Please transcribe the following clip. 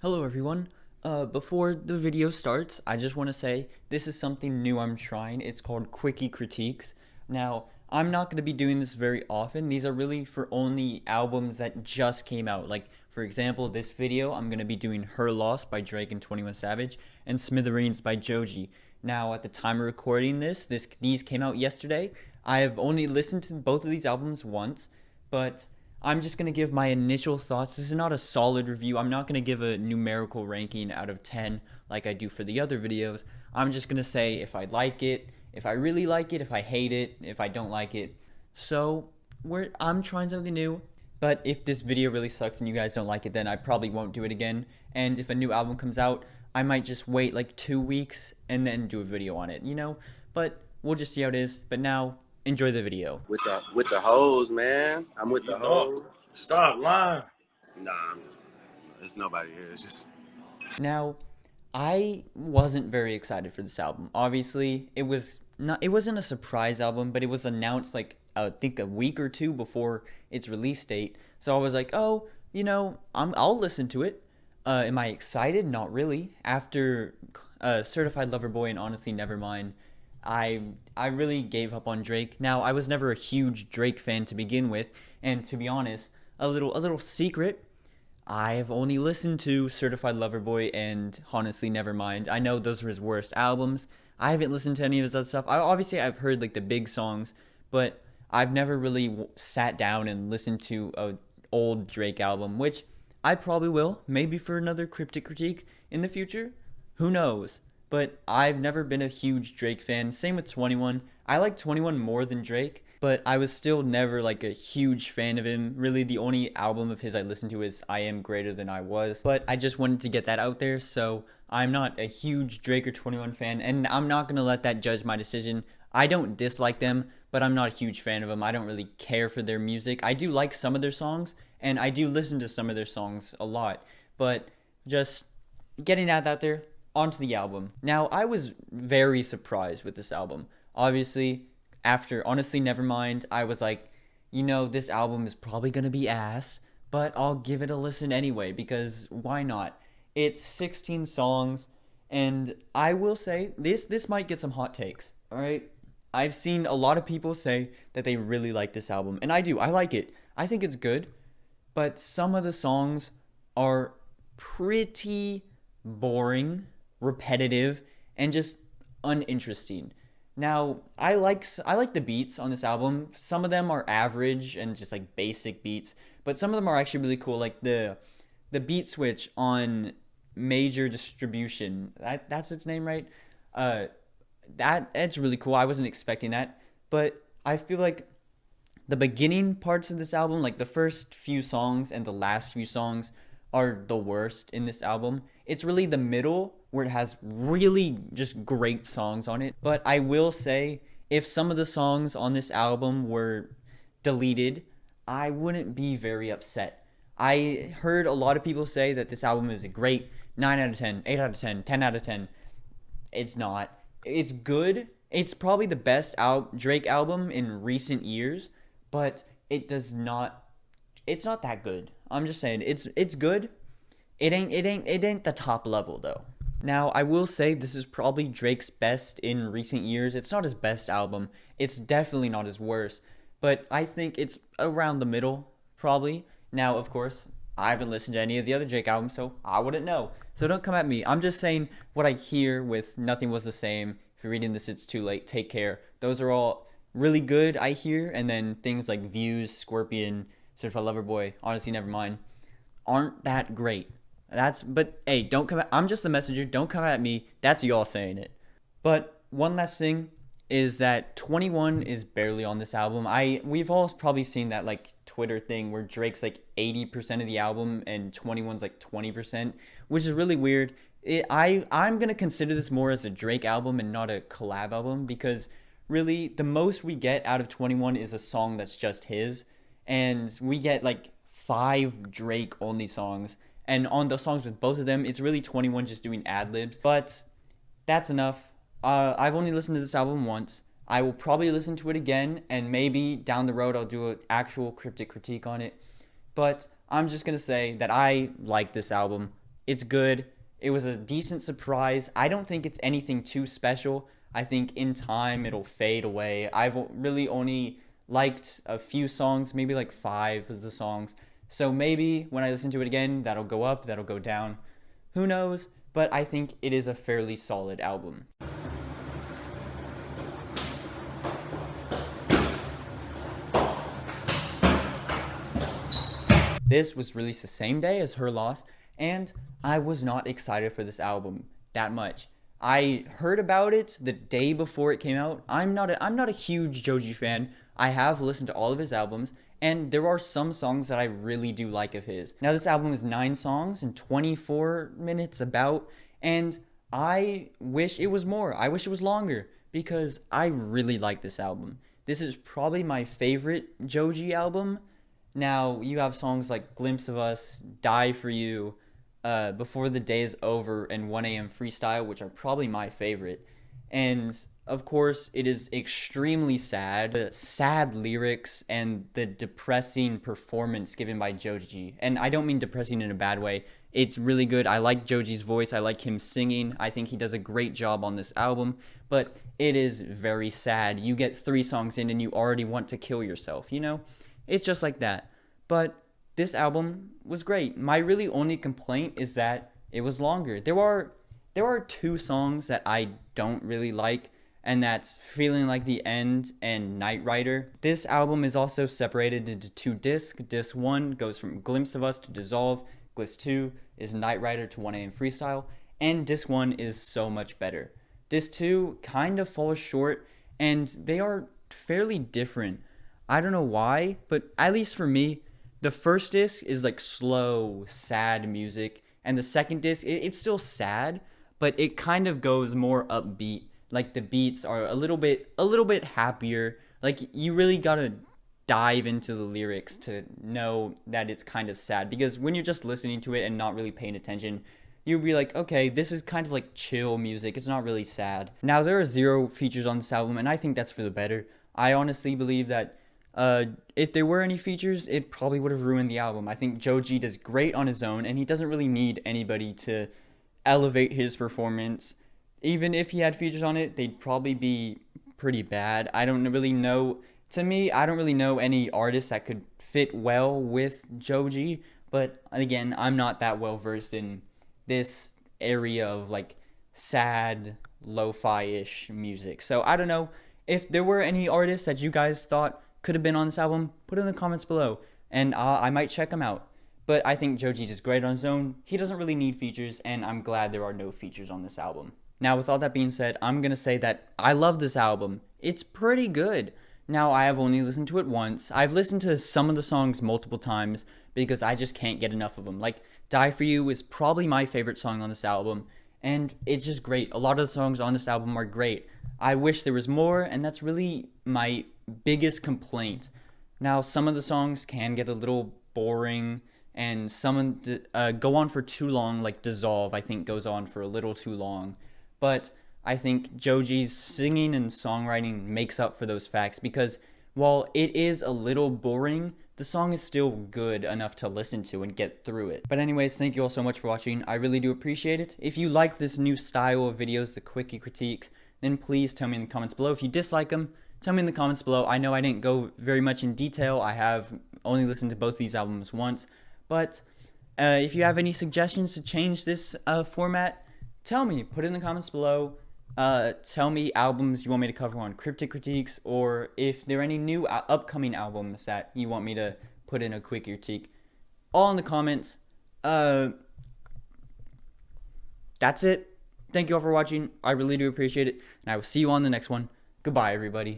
Hello everyone. Before the video starts, I just want to say this is something new I'm trying. It's called Quickie Critiques. Now, I'm not going to be doing this very often. These are really for only albums that just came out. Like, for example, this video, I'm going to be doing Her Loss by Drake and 21 Savage and Smithereens by Joji. Now, at the time of recording these came out yesterday. I have only listened to both of these albums once, but I'm just going to give my initial thoughts. This is not a solid review. I'm not going to give a numerical ranking out of 10 like I do for the other videos. I'm just going to say if I like it, if I really like it, if I hate it, if I don't like it. So, I'm trying something new. But if this video really sucks and you guys don't like it, then I probably won't do it again. And if a new album comes out, I might just wait like 2 weeks and then do a video on it, But we'll just see how it is. But now, enjoy the video. With the hoes, man. I'm with the hoes. Stop lying. Nah, there's nobody here. It's just Now, I wasn't very excited for this album. Obviously, it wasn't a surprise album, but it was announced like I think a week or two before its release date. So I was like, "Oh, I'll listen to it." Am I excited? Not really. After Certified Lover Boy and Honestly Nevermind, I really gave up on Drake. Now, I was never a huge Drake fan to begin with, and to be honest, a little secret, I've only listened to Certified Lover Boy and Honestly Nevermind. I know those were his worst albums. I haven't listened to any of his other stuff. I've heard like the big songs, but I've never really sat down and listened to a old Drake album, which I probably will, maybe for another cryptic critique in the future. Who knows? But I've never been a huge Drake fan. Same with 21. I like 21 more than Drake, but I was still never like a huge fan of him. Really, the only album of his I listened to is I Am Greater Than I Was. But I just wanted to get that out there, so I'm not a huge Drake or 21 fan, and I'm not going to let that judge my decision. I don't dislike them, but I'm not a huge fan of them. I don't really care for their music. I do like some of their songs, and I do listen to some of their songs a lot, but just getting that out there. Onto the album. Now, I was very surprised with this album. Obviously, after Honestly Nevermind, I was like, this album is probably going to be ass, but I'll give it a listen anyway, because why not? It's 16 songs, and I will say, this might get some hot takes, alright? I've seen a lot of people say that they really like this album, and I do. I like it. I think it's good, but some of the songs are pretty boring, repetitive, and just uninteresting. Now, I like the beats on this album. Some of them are average and just like basic beats, but some of them are actually really cool. Like the beat switch on Major Distribution. That's its name, right? That's really cool. I wasn't expecting that, but I feel like the beginning parts of this album, like the first few songs and the last few songs, are the worst in this album. It's really the middle where it has really just great songs on it. But I will say, if some of the songs on this album were deleted, I wouldn't be very upset. I heard a lot of people say that this album is a great 9 out of 10, 8 out of 10, 10 out of 10. It's not. It's good. It's probably the best Drake album in recent years, but it's not that good. I'm just saying, it's good. It ain't the top level though. Now, I will say this is probably Drake's best in recent years. It's not his best album. It's definitely not his worst, but I think it's around the middle, probably. Now, of course, I haven't listened to any of the other Drake albums, so I wouldn't know. So don't come at me. I'm just saying what I hear with Nothing Was the Same. If you're reading this, it's too late. Take Care. Those are all really good, I hear, and then things like Views, Scorpion, Certified Lover Boy, Honestly Nevermind aren't that great. But hey, don't come I'm just the messenger. Don't come at me. That's y'all saying it. But one last thing is that 21 is barely on this album. We've all probably seen that like Twitter thing where Drake's like 80% of the album and 21's like 20%, which is really weird. I'm going to consider this more as a Drake album and not a collab album, because really the most we get out of 21 is a song that's just his, and we get like 5 Drake only songs. And on the songs with both of them, it's really 21 just doing ad-libs. But that's enough. I've only listened to this album once. I will probably listen to it again, and maybe down the road I'll do an actual cryptic critique on it. But I'm just going to say that I like this album. It's good. It was a decent surprise. I don't think it's anything too special. I think in time it'll fade away. I've really only liked a few songs, maybe like 5 of the songs. So maybe when I listen to it again, that'll go up, that'll go down. Who knows? But I think it is a fairly solid album. This was released the same day as Her Loss, and I was not excited for this album that much. I heard about it the day before it came out. I'm not a huge Joji fan. I have listened to all of his albums, and there are some songs that I really do like of his. Now, this album is 9 songs and 24 minutes about, and I wish it was more. I wish it was longer, because I really like this album. This is probably my favorite Joji album. Now, you have songs like Glimpse of Us, Die For You, Before the Day Is Over, and 1 a.m. Freestyle, which are probably my favorite. And, of course, it is extremely sad. The sad lyrics and the depressing performance given by Joji. And I don't mean depressing in a bad way. It's really good. I like Joji's voice. I like him singing. I think he does a great job on this album. But it is very sad. You get 3 songs in and you already want to kill yourself, you know? It's just like that. But this album was great. My really only complaint is that it was longer. There are 2 songs that I don't really like, and that's Feeling Like the End and Night Rider. This album is also separated into 2 discs. Disc 1 goes from Glimpse of Us to Dissolve. Disc 2 is Night Rider to 1 a.m. Freestyle. And disc 1 is so much better. Disc 2 kind of falls short, and they are fairly different. I don't know why, but at least for me, the first disc is like slow, sad music, and the second disc, it's still sad, but it kind of goes more upbeat. Like the beats are a little bit happier. Like you really gotta dive into the lyrics to know that it's kind of sad, because when you're just listening to it and not really paying attention, you'll be like, okay, this is kind of like chill music. It's not really sad. Now, there are 0 features on this album, and I think that's for the better. I honestly believe that if there were any features, it probably would have ruined the album. I think Joji does great on his own, and he doesn't really need anybody to elevate his performance. Even if he had features on it, they'd probably be pretty bad. I don't really know. To me, I don't really know any artist that could fit well with Joji. But again, I'm not that well versed in this area of like sad, lo-fi-ish music. So I don't know. If there were any artists that you guys thought could have been on this album, put it in the comments below, and I might check them out. But I think Joji does great on his own. He doesn't really need features, and I'm glad there are no features on this album. Now, with all that being said, I'm going to say that I love this album. It's pretty good. Now, I have only listened to it once. I've listened to some of the songs multiple times because I just can't get enough of them. Like, Die For You is probably my favorite song on this album, and it's just great. A lot of the songs on this album are great. I wish there was more, and that's really my biggest complaint. Now, some of the songs can get a little boring, and some go on for too long, like Dissolve, I think, goes on for a little too long. But I think Joji's singing and songwriting makes up for those facts, because while it is a little boring, the song is still good enough to listen to and get through it. But anyways, thank you all so much for watching. I really do appreciate it. If you like this new style of videos, the Quickie Critiques, then please tell me in the comments below. If you dislike them, tell me in the comments below. I know I didn't go very much in detail. I have only listened to both these albums once. But if you have any suggestions to change this format, tell me. Put it in the comments below. Tell me albums you want me to cover on Cryptic Critiques, or if there are any new upcoming albums that you want me to put in a Quickie Critique. All in the comments. That's it. Thank you all for watching. I really do appreciate it, and I will see you on the next one. Goodbye, everybody.